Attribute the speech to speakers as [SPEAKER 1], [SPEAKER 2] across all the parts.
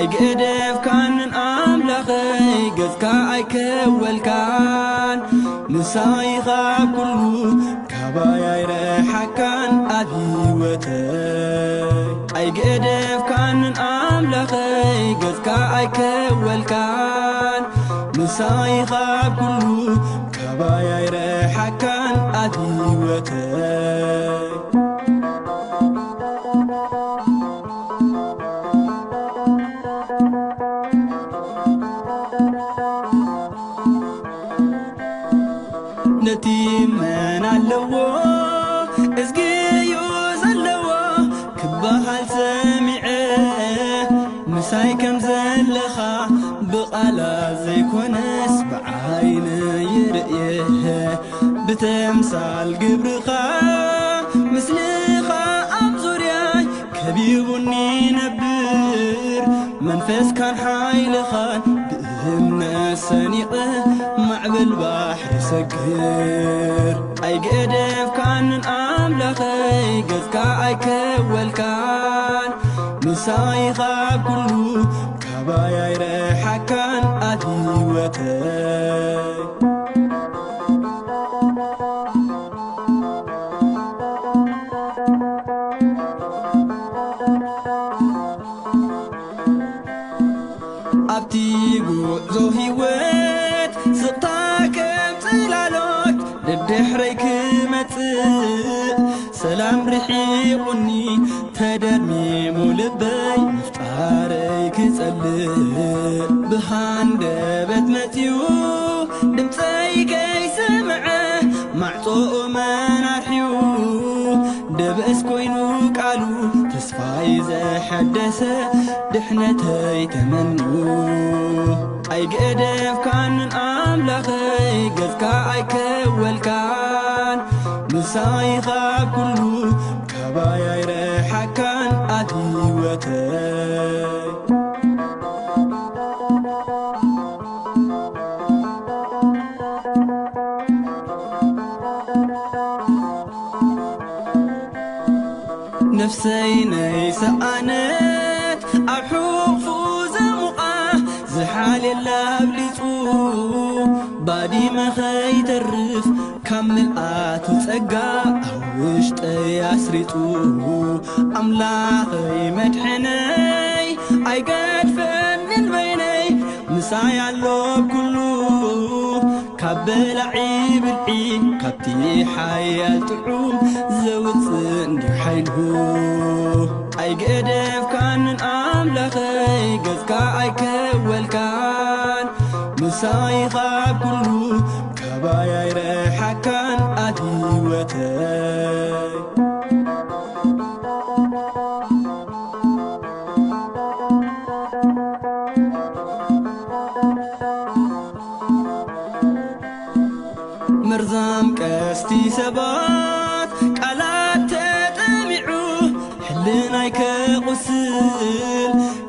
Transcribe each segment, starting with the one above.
[SPEAKER 1] أيقدف كان أملخي قذكا أيكولكان نساي غاب كله كبايا يرحكان أديوتي أيقدف كان أملخي قذكا أيكولكان نساي غاب كله كبايا يرحكان أديوتي نتي من اللو ازقيو زلو كبهال سمعه مساي كم زلخا بقالا زيكونس بعين يرئيه بتمثال قبرخا مثلخا أبزورياي كبيبني نبر منفس كان حايلخا بهمنا سنيقه معبل البحر سكر أيقدف كان أملخي قذكا أيكولكان نساي غاب كله كبايا يرحكان أديوتي أبتي قوزو هيوت سقطاكم تلالوت للدحريك متئ سلام رحيقني تدرمي مولبي مفتاريك تسلق بهان دبت متيو دمتي كي سمعه معطوء منارحيو دبس كوينو قالو تسفاي زحدسه دحنتي تمنو أيقدف كان أملخي قذكا أيكولكان نساي غاب كله كبايا يرحكان أديوتي نفسي نيسانت أحوق فوز مقاه زحال اللابلتو بادي مخي ترف كمل آتو تسقى أوشت ياسرتو أملاخي مدحني أي قد فنن بيني مسايا اللوب كله كابل عيب العين كابتي حيال تعوم زوت صندي حيله أي قدف كان أملخي قذكا أيكولكان مساي غاب كله كبايا يرحكان أديوتي مرزام كستي سبات قالات تطمعو حلناي كقسل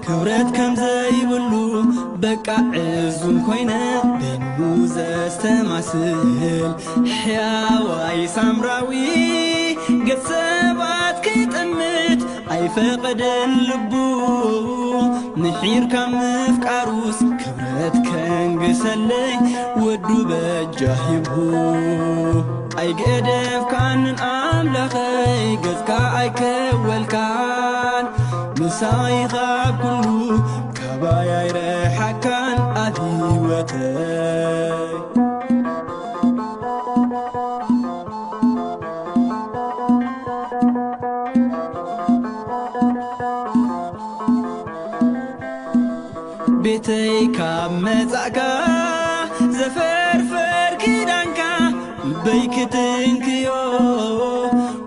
[SPEAKER 1] كبرت كم زيبلو بقى عزون كوينه بينو زستماسل حياواي سامراوي قد سبات كيتمت أي فقد اللبو نحير كم مفكاروس كبرت كنقسلي ودو بجاهبو أي قدف كان أملخي قذكا أيكولكان مساي غاب كله كبايا يرحكان أديوتي بيتي كمزعكا زفرفر كيدانكا بيكتنكيو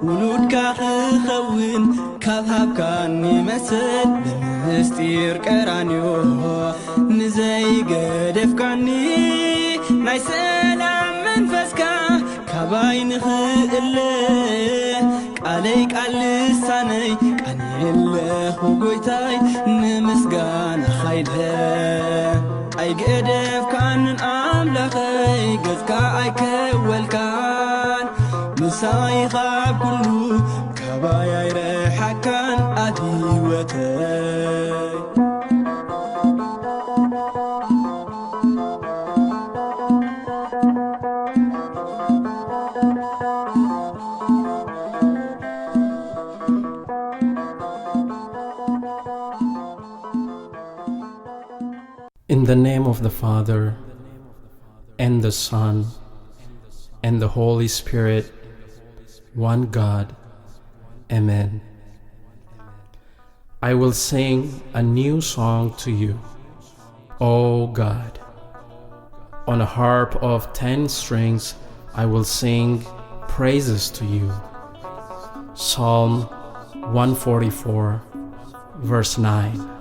[SPEAKER 1] ولودكا خخون كابهابكان يمسد بمستير كرانيو نزي قدفكاني ناي سلام منفسكا كباين خيله عليك اللساني كان يله وقويتاي نمسقان خايله أي قدف كان أملخي قذكا أيكولكان مساي غاب كله كبايا يرحكان أديوتي
[SPEAKER 2] In the name of the Father, and the Son, and the Holy Spirit, one God. Amen. I will sing a new song to you, O God. On a harp of 10 strings, I will sing praises to you. Psalm 144, verse 9.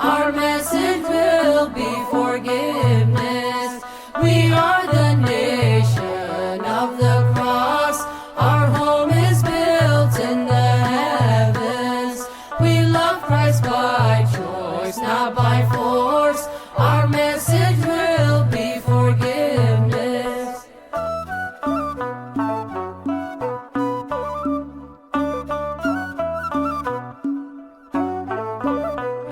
[SPEAKER 3] Our message will be forgiveness. We are the nation of the cross. Our home is built in the heavens. We love Christ by choice, not by force. Our message will be forgiveness.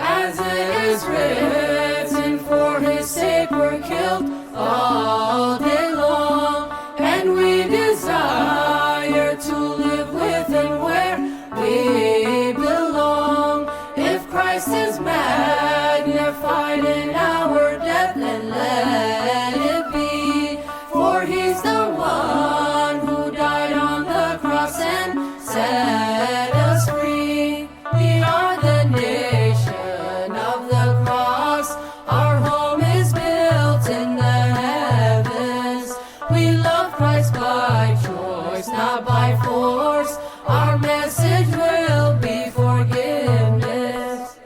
[SPEAKER 3] As it is written, for his sake we're killed all day long, and we desire to live with him where we belong. If Christ is magnified in our death, then let it be, for he's the one who died on the cross and set us free. We are the nation of the cross. Our home is built in the heavens. We love Christ by choice, not by force. Our message will be forgiveness.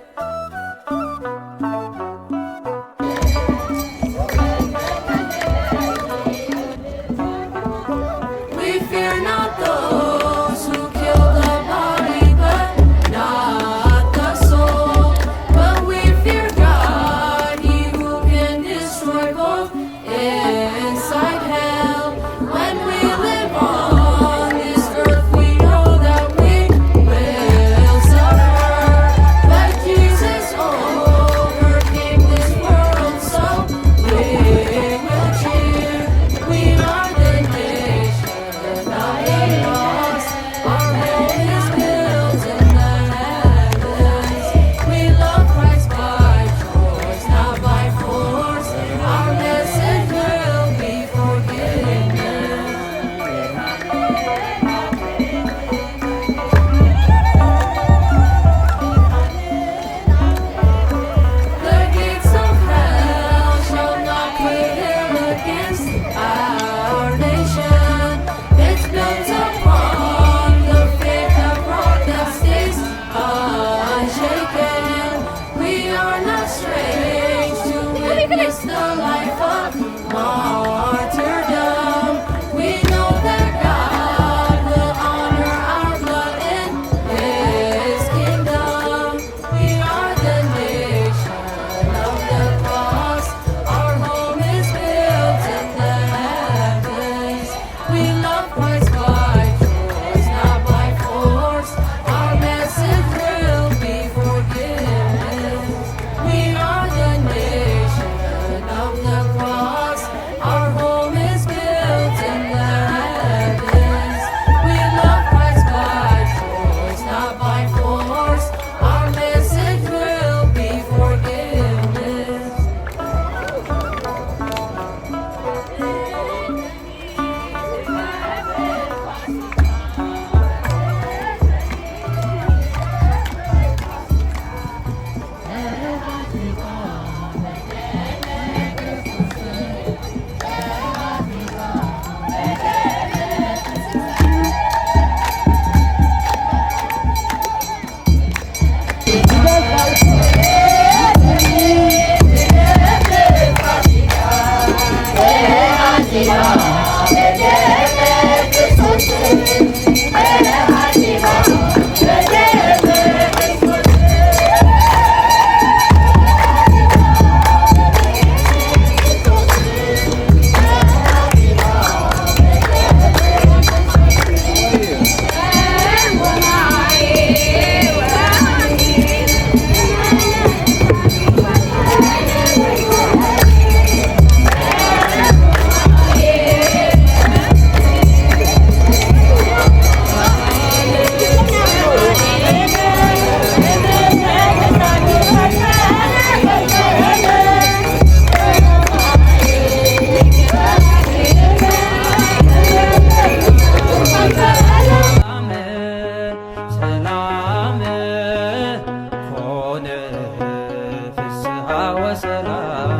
[SPEAKER 1] ሰላም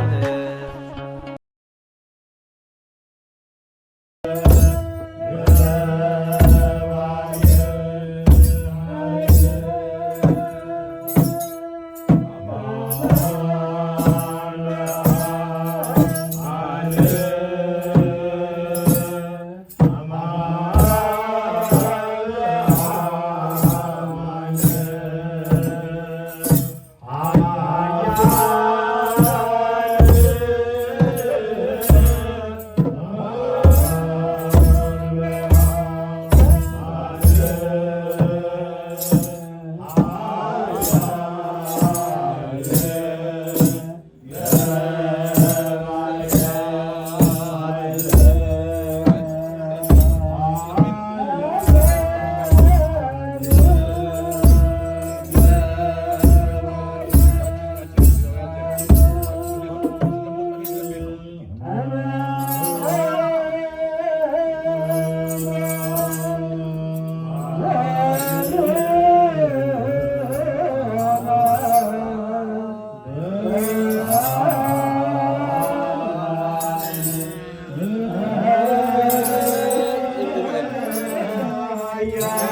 [SPEAKER 4] Yeah.